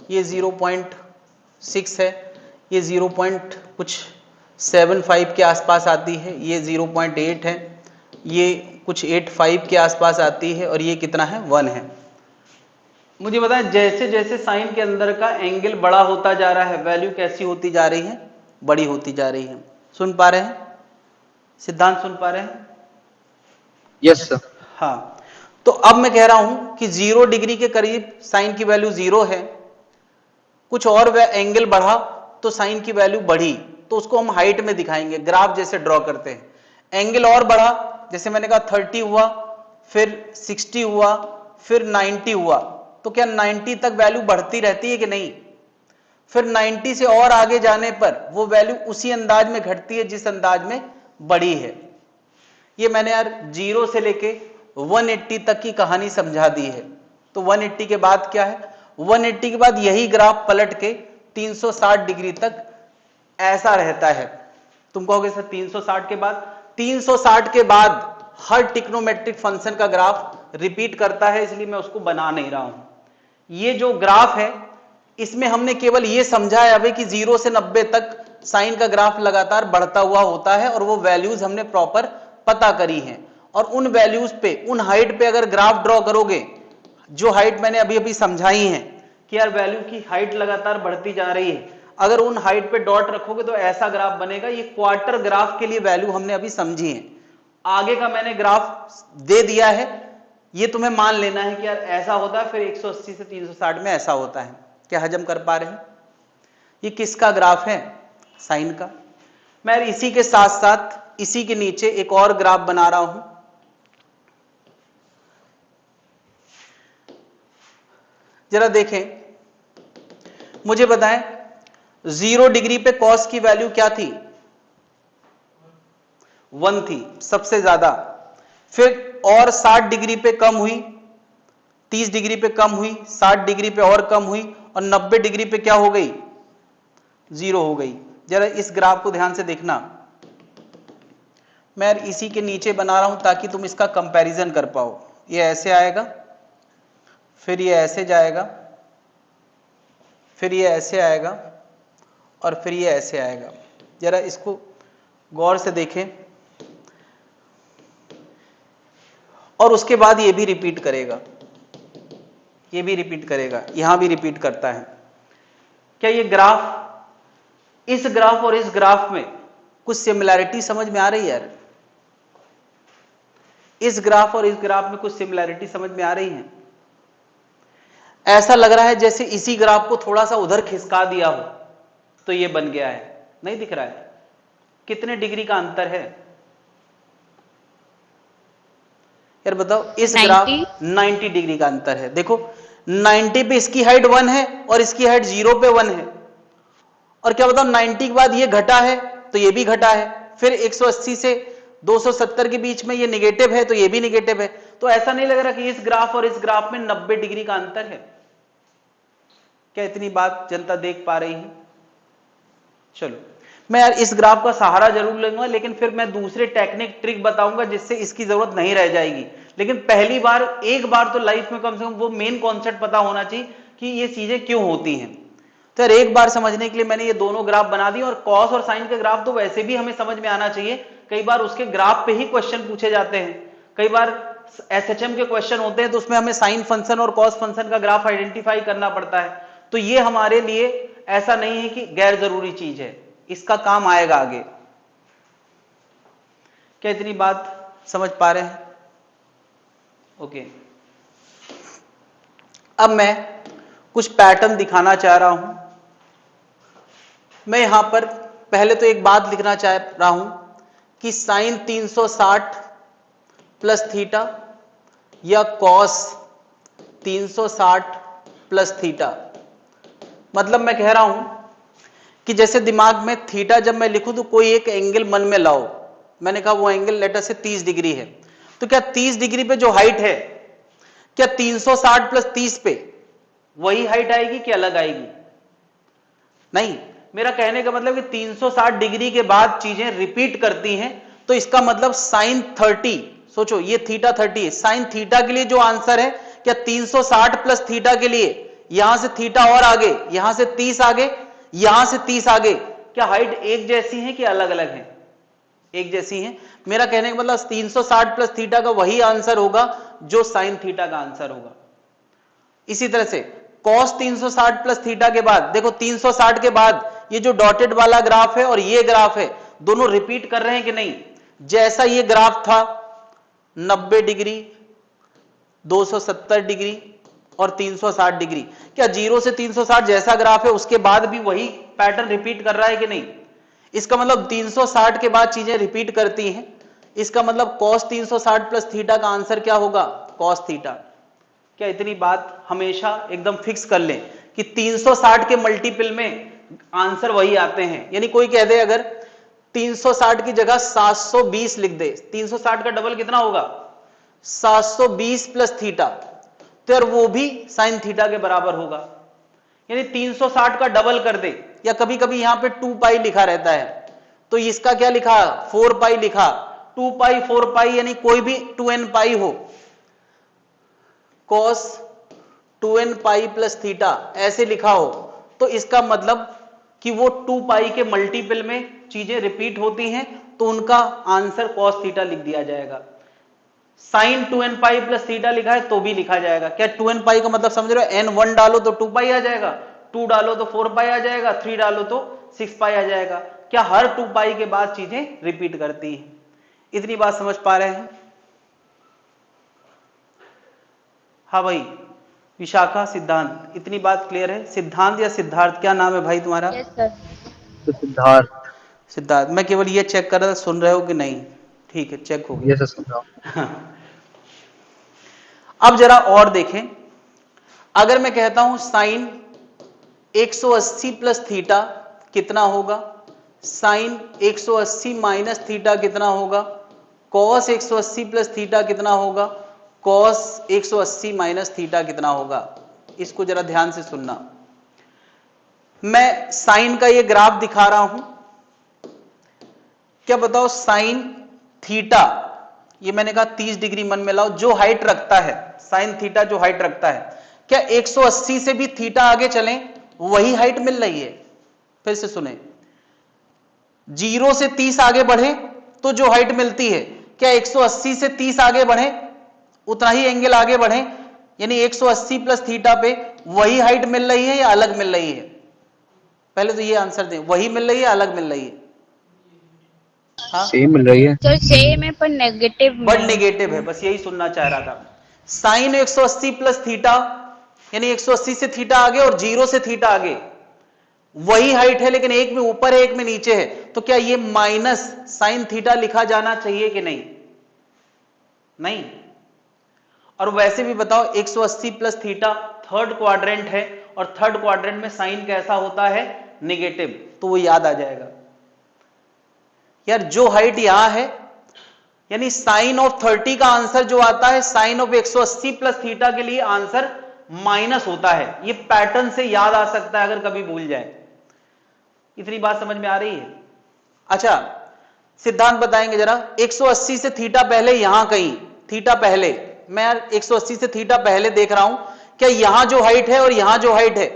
ये 0.6 है, ये 0.75 के आसपास आती है, ये 0.8 है, ये कुछ 85 के आसपास आती है, और ये कितना है? 1 है। मुझे बताएं, जैसे जैसे साइन के अंदर का एंगल बड़ा होता जा रहा है वैल्यू कैसी होती जा रही है? बड़ी होती जा रही है। सुन पा रहे हैं? सिद्धांत सुन पा रहे हैं? Yes sir. हाँ, तो अब मैं कह रहा हूं कि 0 डिग्री के करीब साइन की वैल्यू 0 है, कुछ और एंगल बढ़ा तो साइन की वैल्यू बढ़ी, तो उसको हम हाइट में दिखाएंगे, ग्राफ जैसे ड्रॉ करते हैं। एंगल और बढ़ा, जैसे मैंने कहा 30 हुआ, फिर 60 हुआ, फिर 90 हुआ, तो क्या 90 तक वैल्यू बढ़ती रहती है कि नहीं? फिर 90 से और आगे जाने पर वो वैल्यू उसी अंदाज में घटती है जिस अंदाज में बढ़ी है। ये मैंने यार 0 से लेके 180 तक की कहानी समझा दी है। तो 180 के बाद क्या है? 180 के बाद यही ग्राफ पलट के 360 डिग्री तक ऐसा रहता है। तुम कहोगे सर 360 के बाद? 360 के बाद हर ट्रिग्नोमेट्रिक फंक्शन का ग्राफ रिपीट करता है, इसलिए मैं उसको बना नहीं रहा हूं। ये जो ग्राफ है इसमें हमने केवल ये समझा है अभी कि 0 से 90 तक साइन का ग्राफ लगातार बढ़ता हुआ होता है, और वो वैल्यूज हमने प्रॉपर पता करी हैं। और उन वैल्यूज पे, उन हाइट पे अगर ग्राफ ड्रॉ करोगे, जो हाइट मैंने अभी अभी समझाई है कि यार वैल्यू की हाइट लगातार बढ़ती जा रही है, अगर उन हाइट पे डॉट रखोगे तो ऐसा ग्राफ बनेगा। ये क्वार्टर ग्राफ के लिए वैल्यू हमने अभी समझी है। आगे का मैंने ग्राफ दे दिया है, ये तुम्हें मान लेना है कि यार ऐसा होता है, फिर 180 से 360 में ऐसा होता है। क्या हजम कर पा रहे हैं? ये किसका ग्राफ है? साइन का। मैं इसी के साथ साथ इसी के नीचे एक और ग्राफ बना रहा हूं, जरा देखें, मुझे बताएं 0 डिग्री पे कॉस की वैल्यू क्या थी? 1 थी सबसे ज्यादा। फिर और 60 डिग्री पे कम हुई, 30 डिग्री पे कम हुई, 60 डिग्री पे और कम हुई, और 90 डिग्री पे क्या हो गई? 0 हो गई। जरा इस ग्राफ को ध्यान से देखना, मैं इसी के नीचे बना रहा हूं ताकि तुम इसका कंपैरिजन कर पाओ। ये ऐसे आएगा, फिर ये ऐसे जाएगा, फिर ये ऐसे आएगा, और फिर ये ऐसे आएगा। जरा इसको गौर से देखें, और उसके बाद ये भी रिपीट करेगा, ये भी रिपीट करेगा, यहां भी रिपीट करता है। क्या ये ग्राफ, इस ग्राफ और इस ग्राफ में कुछ सिमिलैरिटी समझ में आ रही है यार? इस ग्राफ और इस ग्राफ में कुछ सिमिलैरिटी समझ में आ रही है? ऐसा लग रहा है जैसे इसी ग्राफ को थोड़ा सा उधर खिसका दिया हो तो ये बन गया है। नहीं दिख रहा है? कितने डिग्री का अंतर है यार बताओ? इस ग्राफ 90 डिग्री का अंतर है। देखो 90 पे इसकी हाइट 1 है और इसकी हाइट 0 पे 1 है, और क्या बताओ 90 के बाद ये घटा है तो ये भी घटा है, फिर 180 से 270 के बीच में ये निगेटिव है तो ये भी निगेटिव है। तो ऐसा नहीं लग रहा कि इस ग्राफ और इस ग्राफ में 90 डिग्री का अंतर है? क्या इतनी बात जनता देख पा रही है? चलो मैं यार इस ग्राफ का सहारा जरूर लूंगा, लेकिन फिर मैं दूसरे टेक्निक ट्रिक बताऊंगा जिससे इसकी जरूरत नहीं रह जाएगी। लेकिन पहली बार, एक बार तो लाइफ में कम से कम वो मेन कॉन्सेप्ट पता होना चाहिए कि ये चीजें क्यों होती हैं। तो यार एक बार समझने के लिए मैंने ये दोनों ग्राफ बना दिए, और कॉस और साइन के ग्राफ तो वैसे भी हमें समझ में आना चाहिए। कई बार उसके ग्राफ पे ही क्वेश्चन पूछे जाते हैं। कई बार एसएचएम के क्वेश्चन होते हैं तो उसमें हमें साइन फंक्शन और कॉस फंक्शन का ग्राफ आइडेंटिफाई करना पड़ता है। तो ये हमारे लिए ऐसा नहीं है कि गैर जरूरी चीज है, इसका काम आएगा आगे। क्या इतनी बात समझ पा रहे हैं? ओके, अब मैं कुछ पैटर्न दिखाना चाह रहा हूं। मैं यहां पर पहले तो एक बात लिखना चाह रहा हूं कि साइन 360 प्लस थीटा या कॉस 360 प्लस थीटा, मतलब मैं कह रहा हूं कि जैसे दिमाग में थीटा जब मैं लिखूं तो कोई एक एंगल मन में लाओ। मैंने कहा वो एंगल लेटर से 30 डिग्री है, तो क्या 30 डिग्री पे जो हाइट है, क्या 360 प्लस 30 पे वही हाइट आएगी कि अलग आएगी? नहीं, मेरा कहने का मतलब कि 360 डिग्री के बाद चीजें रिपीट करती हैं, तो इसका मतलब साइन 30, सोचो ये थीटा 30 है, साइन थीटा के लिए जो आंसर है, क्या 360 प्लस थीटा के लिए यहां से थीटा और आगे, यहां से 30 आगे, यहां से 30 आगे, क्या हाइट एक जैसी है कि अलग अलग है? एक जैसी है। मेरा कहने का मतलब 360 प्लस थीटा का वही आंसर होगा जो साइन थीटा का आंसर होगा। इसी तरह से कॉस 360 प्लस थीटा के बाद देखो 360 के बाद ये जो डॉटेड वाला ग्राफ है और ये ग्राफ है, दोनों रिपीट कर रहे हैं कि नहीं? जैसा ये ग्राफ था 90 डिग्री, 270 डिग्री और 360 डिग्री, क्या 0 से 360 जैसा ग्राफ है उसके बाद भी वही पैटर्न रिपीट कर रहा है कि नहीं? इसका मतलब 360 के बाद चीजें रिपीट करती हैं, इसका मतलब cos 360 प्लस थीटा का आंसर क्या होगा? cos theta. क्या इतनी बात हमेशा एकदम फिक्स कर लें कि 360 के मल्टीपल में आंसर वही आते हैं? यानी कोई कह दे अगर 360 की जगह 720 लिख दे, 360 का डबल कितना होगा? 720 प्लस थीटा, तो यार वो भी साइन थीटा के बराबर होगा। यानी 360 का डबल कर दे, या कभी कभी यहां पे 2 पाई लिखा रहता है तो इसका क्या लिखा? 4 पाई लिखा। 2 पाई 4 पाई यानी कोई भी 2n पाई हो, cos 2n pi plus theta ऐसे लिखा हो, तो इसका मतलब कि वो 2 पाई के मल्टीपल में चीजें रिपीट होती हैं, तो उनका आंसर cos थीटा लिख दिया जाएगा। Sign 2n pi plus theta लिखा है तो भी लिखा जाएगा। क्या 2n पाई का मतलब समझ रहे हो? n 1 डालो तो 2 पाई आ जाएगा, 2 डालो तो 4 पाई आ जाएगा, 3 डालो तो 6 पाई आ जाएगा। क्या हर 2 पाई के बाद चीजें रिपीट करती हैं? इतनी बात समझ पा रहे हैं? हाँ भाई विशाखा, सिद्धांत, इतनी बात क्लियर है? सिद्धांत या सिद्धार्थ, क्या नाम है भाई तुम्हारा? Yes, sir. तो सिद्धार्थ। सिद्धार्थ। मैं केवल ये चेक कर रहा था सुन रहे हो कि नहीं। ठीक है, चेक हो गया। ये सुन रहा हूं। अब जरा और देखें, अगर मैं कहता हूं साइन 180 प्लस थीटा कितना होगा, साइन 180 माइनस थीटा कितना होगा, कॉस 180 प्लस थीटा कितना होगा, कॉस 180 माइनस थीटा कितना होगा। इसको जरा ध्यान से सुनना। मैं साइन का ये ग्राफ दिखा रहा हूं, क्या बताओ साइन थीटा, ये मैंने कहा 30 डिग्री मन में लाओ, जो हाइट रखता है साइन थीटा जो हाइट रखता है, क्या 180 से भी थीटा आगे चलें वही हाइट मिल रही है। फिर से सुने, 0 से 30 आगे बढ़े तो जो हाइट मिलती है, क्या 180 से 30 आगे बढ़े उतना ही एंगल आगे बढ़े, यानी 180 प्लस थीटा पे वही हाइट मिल रही है या अलग मिल रही है। पहले तो ये आंसर दें, वही मिल रही है अलग मिल रही है। हाँ सेम मिल रही है। तो सेम है पर नेगेटिव बट नेगेटिव है, बस यही सुनना चाह रहा था। साइन 180 प्लस थीटा यानी 180 से थीटा आगे और 0 से थीटा आगे वही हाइट है, लेकिन एक में ऊपर है एक में नीचे है, तो क्या ये माइनस साइन थीटा लिखा जाना चाहिए कि नहीं? नहीं। और वैसे भी बताओ 180 प्लस थीटा थर्ड क्वाड्रेंट है और थर्ड क्वाड्रेंट में साइन कैसा होता है, नेगेटिव, तो वो याद आ जाएगा यार। जो हाइट यहां है यानी साइन ऑफ 30 का आंसर जो आता है साइन ऑफ 180 प्लस थीटा के लिए आंसर माइनस होता है। ये पैटर्न से याद आ सकता है अगर कभी भूल जाए। इतनी बात समझ में आ रही है? अच्छा सिद्धांत बताएंगे जरा। 180 से थीटा पहले यहां कहीं, थीटा पहले, मैं यार 180 से थीटा पहले देख रहा हूं, क्या यहां जो हाइट है और यहां जो हाइट है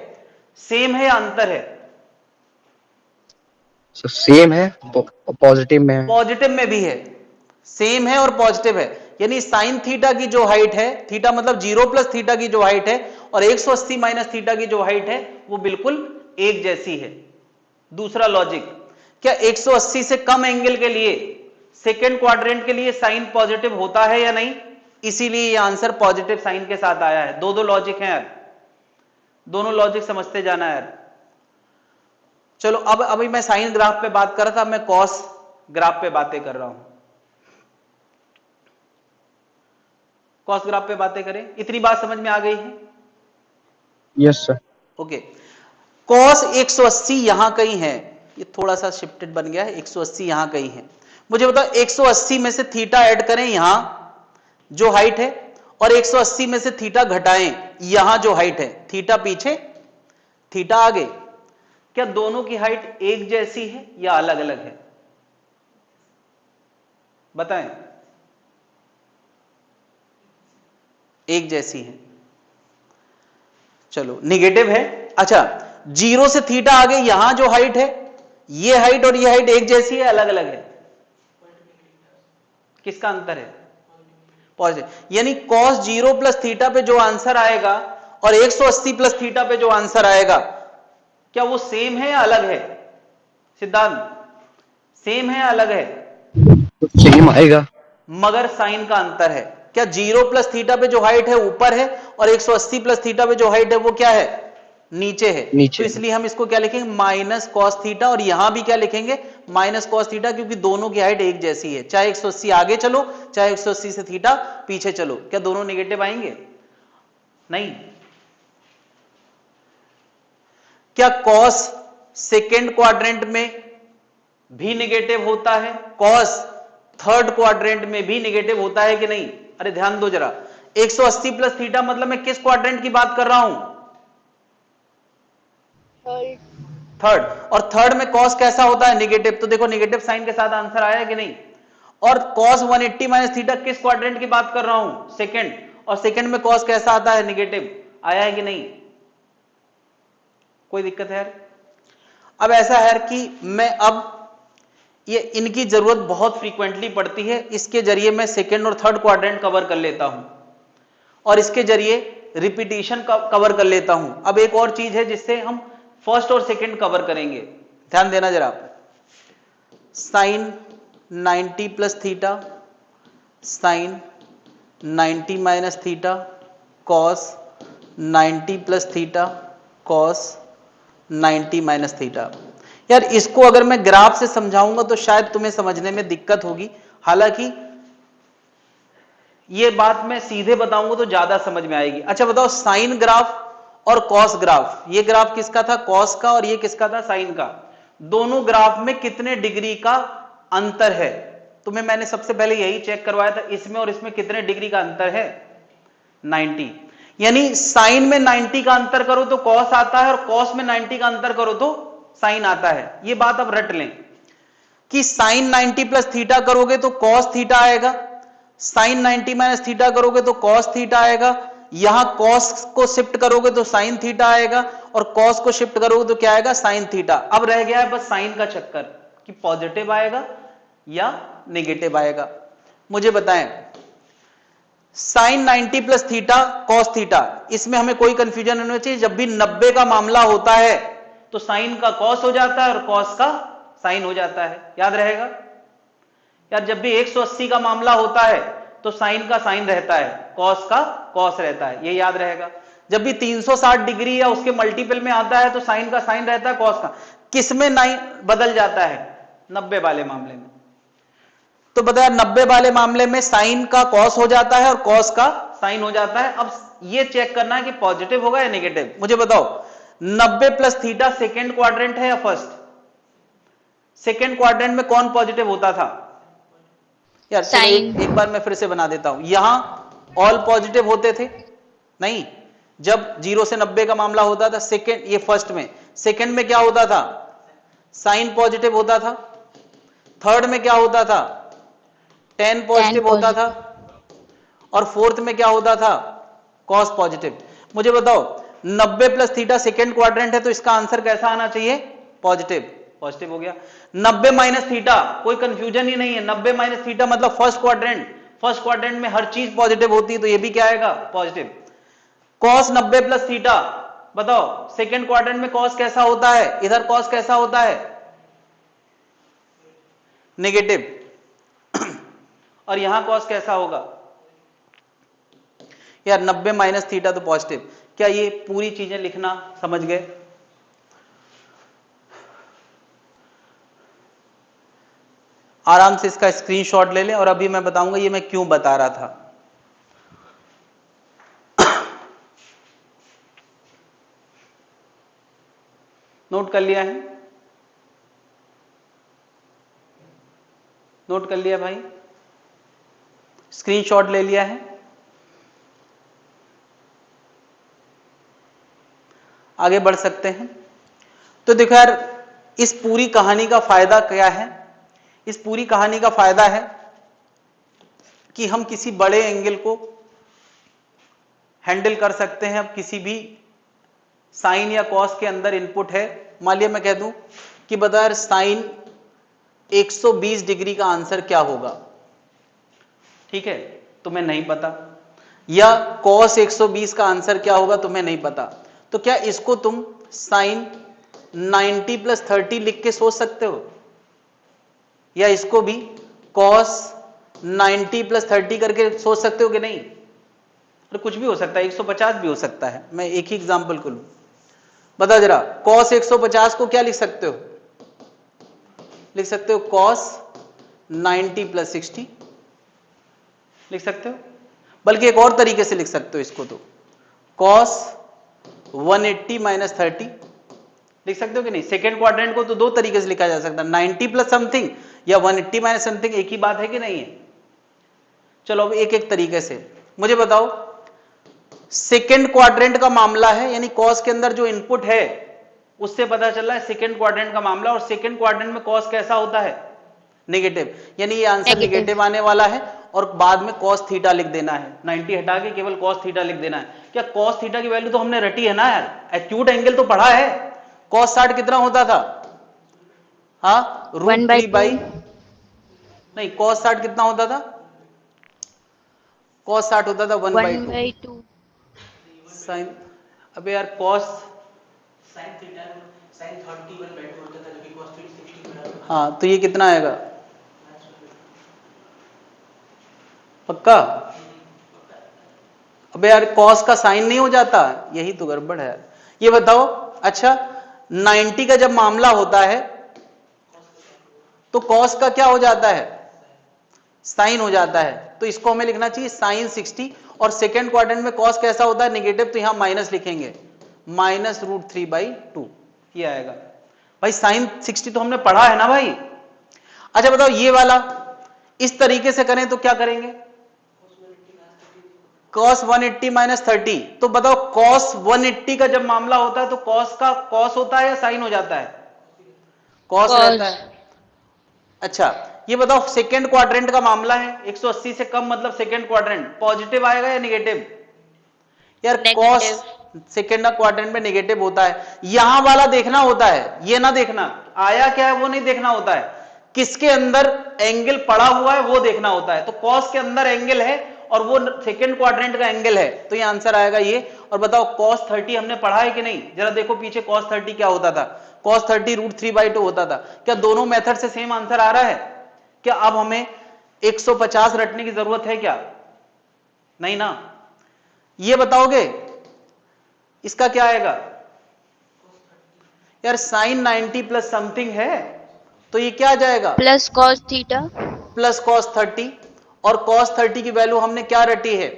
सेम है या अंतर है? सेम है, पॉजिटिव में है। पॉजिटिव में भी है, सेम है और पॉजिटिव है, यानी साइन थीटा की जो हाइट है, थीटा मतलब 0 प्लस थीटा की जो हाइट है और 180 माइनस थीटा की जो हाइट है वो बिल्कुल एक जैसी है। दूसरा लॉजिक, क्या 180 से कम एंगल के लिए सेकेंड क्वाड्रेंट के लिए साइन पॉजिटिव होता है या नहीं? इसीलिए यह आंसर पॉजिटिव साइन के साथ आया है। दो लॉजिक हैं यार, दोनों लॉजिक समझते जाना यार। चलो अब अभी मैं साइन ग्राफ पे बात कर रहा था, मैं कॉस ग्राफ पे बातें कर रहा हूं। कॉस ग्राफ पे बातें करें। इतनी बात समझ में आ गई है? Yes sir. ओके, कॉस 180 यहां कहीं है, ये थोड़ा सा शिफ्टेड बन गया है, 180 यहां कहीं है। मुझे बताओ 180 में से थीटा ऐड करें यहां जो हाइट है और 180 में से थीटा घटाएं यहां जो हाइट है, थीटा पीछे थीटा आगे, क्या दोनों की हाइट एक जैसी है या अलग अलग है? बताएं। एक जैसी है। चलो निगेटिव है। अच्छा 0 से थीटा आगे यहां जो हाइट है, ये हाइट और ये हाइट एक जैसी है अलग अलग है? किसका अंतर है? पॉजिटिव, यानी cos 0 प्लस थीटा पे जो आंसर आएगा और 180 प्लस थीटा पे जो आंसर आएगा क्या वो सेम है या अलग है? सिद्धांत सेम है या अलग है? सेम आएगा, मगर साइन का अंतर है। क्या 0 प्लस थीटा पे जो हाइट है ऊपर है और 180 प्लस थीटा पे जो हाइट है वो क्या है, नीचे है। नीचे। तो इसलिए हम इसको क्या लिखेंगे, माइनस कॉस थीटा, और यहां भी क्या लिखेंगे, माइनस कॉस थीटा, क्योंकि दोनों की हाइट एक जैसी है। चाहे 180 आगे चलो चाहे 180 से थीटा पीछे चलो, क्या दोनों नेगेटिव आएंगे? नहीं। क्या कॉस सेकेंड क्वाड्रेंट में भी नेगेटिव होता है, कॉस थर्ड क्वाड्रेंट में भी नेगेटिव होता है कि नहीं? अरे ध्यान दो जरा, 180 प्लस थीटा मतलब मैं किस क्वाड्रेंट की बात कर रहा हूं, थर्ड। और थर्ड में कॉस कैसा होता है, नेगेटिव। तो देखो नेगेटिव साइन के साथ आंसर आया कि नहीं? और कॉस 180 माइनस थीटा किस क्वाड्रेंट की बात कर रहा हूं, सेकंड, और सेकंड में कॉस कैसा आता है, नेगेटिव। आया है कि नहीं? कोई दिक्कत है यार? अब ऐसा है कि मैं अब ये इनकी जरूरत बहुत फ्रीक्वेंटली पड़ती है, इसके जरिए मैं सेकेंड और थर्ड क्वाड्रेंट कवर कर लेता हूं और इसके जरिए रिपीटिशन कवर कर लेता हूं। अब एक और चीज है जिससे हम फर्स्ट और सेकेंड कवर करेंगे, ध्यान देना जरा। Sine 90 plus theta, sine 90 minus theta, cos 90 plus theta, cos 90 minus theta. यार इसको अगर मैं ग्राफ से समझाऊंगा तो शायद तुम्हें समझने में दिक्कत होगी, हालांकि ये बात मैं सीधे बताऊंगा तो ज्यादा समझ में आएगी। अच्छा बताओ, साइन ग्राफ और कॉस ग्राफ, ये ग्राफ किसका था, कॉस का, और ये किसका था, साइन का। दोनों ग्राफ में कितने डिग्री का अंतर है, तुम्हें मैंने सबसे पहले यही चेक करवाया था, इसमें और इसमें कितने डिग्री का अंतर है, 90। यानी साइन में 90 का अंतर करो तो कॉस आता है, और कॉस में 90 का अंतर करो तो साइन आता है। ये बात अब रट लें कि साइन 90 प्लस थीटा करोगे तो कॉस थीटा आएगा, साइन 90 माइनस थीटा करोगे तो कॉस थीटा आएगा, यहां कॉस को शिफ्ट करोगे तो साइन थीटा आएगा, और कॉस को शिफ्ट करोगे तो क्या आएगा, साइन थीटा। अब रह गया है बस साइन का चक्कर कि पॉजिटिव आएगा या नेगेटिव आएगा। मुझे बताएं, sine 90 plus theta cos theta, इसमें हमें कोई कंफ्यूजन नहीं होना चाहिए। जब भी 90 का मामला होता है तो साइन का कॉस हो जाता है और कॉस का साइन हो जाता है, याद रहेगा यार। जब भी 180 का मामला होता है तो साइन का साइन रहता है, कॉस का कॉस रहता है, ये याद रहेगा। जब भी 360 डिग्री या उसके मल्टीपल में आता है तो साइन का साइन रहता है, कॉस का। किसमें नहीं बदल जाता है, 90 वाले मामले में। तो बताया 90 वाले मामले में साइन का कॉस हो जाता है और कॉस का साइन हो जाता है। अब ये चेक करना है कि पॉजिटिव होगा या नेगेटिव। मुझे बताओ 90 प्लस थीटा सेकेंड क्वाड्रेंट है या फर्स्ट? सेकेंड क्वाड्रेंट में कौन पॉजिटिव होता था यार? चलो एक बार मैं फिर से बना देता हूं। यहां ऑल पॉजिटिव होते थे नहीं, जब 0 से 90 का मामला होता था सेकेंड, ये फर्स्ट में। सेकेंड में क्या होता था, साइन पॉजिटिव होता था। थर्ड में क्या होता था, tan पॉजिटिव होता था। और फोर्थ में क्या होता था, cos पॉजिटिव। मुझे बताओ 90 प्लस थीटा सेकेंड क्वाड्रेंट है तो इसका आंसर कैसा आना चाहिए, पॉजिटिव। पॉजिटिव हो गया। 90 माइनस थीटा, कोई कंफ्यूजन ही नहीं है, 90 माइनस थीटा मतलब फर्स्ट क्वाड्रेंट। फर्स्ट क्वाड्रेंट में हर चीज पॉजिटिव होती है तो ये भी क्या आएगा, पॉजिटिव। cos 90 प्लस थीटा, बताओ सेकेंड क्वाड्रेंट में cos कैसा होता है, इधर cos कैसा होता है, नेगेटिव। और यहां cos कैसा होगा यार, 90 माइनस थीटा तो पॉजिटिव। क्या ये पूरी चीजें लिखना समझ गए? आराम से इसका स्क्रीनशॉट ले लें और अभी मैं बताऊंगा ये मैं क्यों बता रहा था। नोट कर लिया है, नोट कर लिया भाई, स्क्रीनशॉट ले लिया है। आगे बढ़ सकते हैं। तो देखो यार, इस पूरी कहानी का फायदा क्या है, इस पूरी कहानी का फायदा है कि हम किसी बड़े एंगल को हैंडल कर सकते हैं। अब किसी भी साइन या कॉस के अंदर इनपुट है, मान लिया मैं कह दूं कि बता यार साइन 120 डिग्री का आंसर क्या होगा, ठीक है, तुम्हें नहीं पता, या कॉस 120 का आंसर क्या होगा तुम्हें नहीं पता, तो क्या इसको तुम साइन 90 प्लस 30 लिख के सोच सकते हो, या इसको भी cos 90 प्लस 30 करके सोच सकते हो कि नहीं? और कुछ भी हो सकता है, 150 भी हो सकता है। मैं एक ही एग्जांपल को लूं, बता जरा, cos 150 को क्या लिख सकते हो, लिख सकते हो cos 90 प्लस 60 लिख सकते हो। बल्कि एक और तरीके से लिख सकते हो इसको, तो cos 180 माइनस 30 लिख सकते हो कि नहीं? सेकेंड क्वाड्रेंट को तो दो तरीके से लिखा जा सकता है, 90 प्लस समथिंग या 180 माइनस समथिंग, एक ही बात है कि नहीं है? चलो अब एक एक तरीके से मुझे बताओ, सेकेंड क्वाड्रेंट का मामला है, यानी कॉस के अंदर जो इनपुट है उससे पता चल रहा है सेकेंड क्वाड्रेंट का मामला, और सेकेंड क्वाड्रेंट में कॉस कैसा होता है, नेगेटिव, यानी ये आंसर नेगेटिव आने वाला है। और बाद में cos थीटा लिख देना है, 90 हटा के केवल cos थीटा लिख देना है। क्या cos थीटा की वैल्यू तो हमने रटी है ना यार, एक्यूट एंगल तो पढ़ा है। cos 60 कितना होता था, हाँ, √3 बाई, नहीं cos 60 कितना होता था, cos 60 होता था 1/2 साइन। अबे यार cos साइन थीटा साइन 30 1/2 होता था, जबकि cos 60, हाँ, तो ये कितना आएगा पक्का? अबे यार cos का साइन नहीं हो जाता, यही तो गड़बड़ है। ये बताओ, अच्छा 90 का जब मामला होता है तो cos का क्या हो जाता है, साइन हो जाता है, तो इसको हमें लिखना चाहिए साइन 60। और सेकेंड क्वाड्रेंट में cos कैसा होता है, नेगेटिव, तो यहां माइनस लिखेंगे, -√3/2 ये आएगा भाई। sin 60 तो हमने पढ़ा है ना भाई। अच्छा बताओ ये वाला इस तरीके से करें तो क्या करेंगे? cos 180 -30। तो बताओ cos 180 का जब मामला होता है तो cos का cos होता है या sin हो जाता है? cos रहता cos है। अच्छा ये बताओ सेकेंड क्वाड्रेंट का मामला है, 180 से कम मतलब सेकेंड क्वाड्रेंट, पॉजिटिव आएगा या निगेटिव? यार cos नेगेटिव सेकेंड क्वाड्रेंट में निगेटिव होता है। यहां वाला देखना होता है, ये ना देखना आया क्या है वो नहीं देखना होता है, किसके अंदर एंगल पड़ा हुआ है वो देखना होता है। तो cos के अंदर एंगल है और वो सेकेंड क्वाड्रेंट का एंगल है, तो ये आंसर आएगा ये। और बताओ cos 30 हमने पढ़ा है कि नहीं? जरा देखो पीछे cos 30 क्या होता था। cos 30 √3/2 होता था। क्या दोनों मेथड से सेम आंसर आ रहा है? क्या अब हमें 150 रटने की जरूरत है क्या? नहीं ना। ये बताओगे इसका क्या आएगा? यार साइन 90 प्लस समथिंग है तो ये क्या आ जाएगा? Plus cos theta plus cos 30। और cos 30 की वैल्यू हमने क्या रटी है?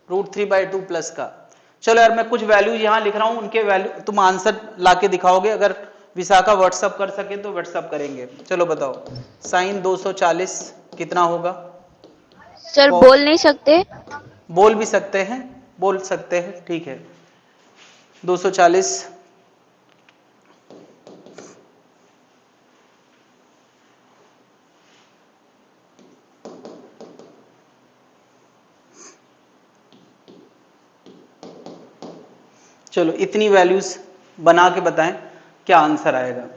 √3/2 प्लस का। चलो यार मैं कुछ वैल्यू यहां लिख रहा हूं, उनके वैल्यू तुम आंसर लाके दिखाओगे। अगर विशाखा व्हाट्सअप कर सके तो व्हाट्सअप करेंगे। चलो बताओ साइन 240 कितना होगा? सर Cos- बोल नहीं सकते। बोल भी सकते हैं, बोल सकते हैं, ठीक है। 240 चलो इतनी वैल्यूज बना के बताएं क्या आंसर आएगा।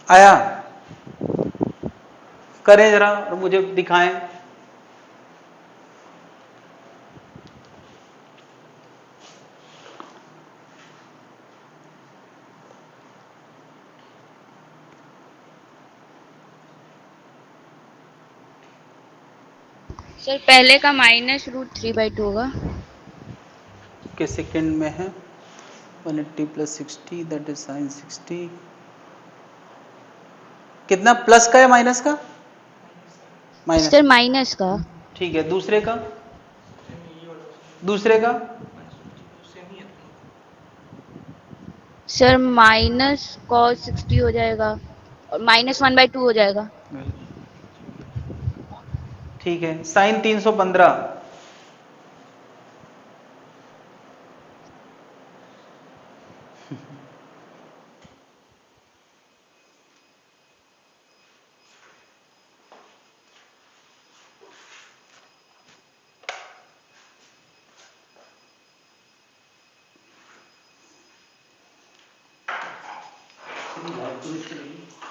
आया? करें जरा और मुझे दिखाएं। सर पहले का -√3/2 होगा। के सेकंड में है 180 प्लस 60 दैट इज साइन 60। कितना प्लस का या माइनस का? माइनस। सर माइनस का। ठीक है दूसरे का? दूसरे का? सर -cos 60 हो जाएगा और -1/2 हो जाएगा। ठीक है साइन 315।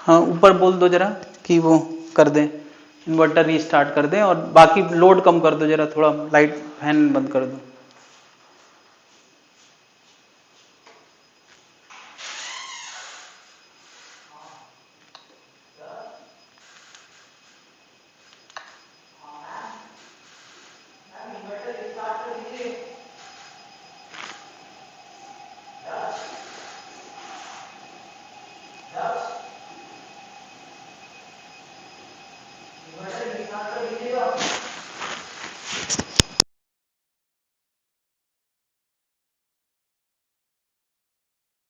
हाँ ऊपर बोल दो जरा कि वो कर दें, इन्वर्टर रीस्टार्ट कर दें और बाकी लोड कम कर दो जरा, थोड़ा लाइट फैन बंद कर दो।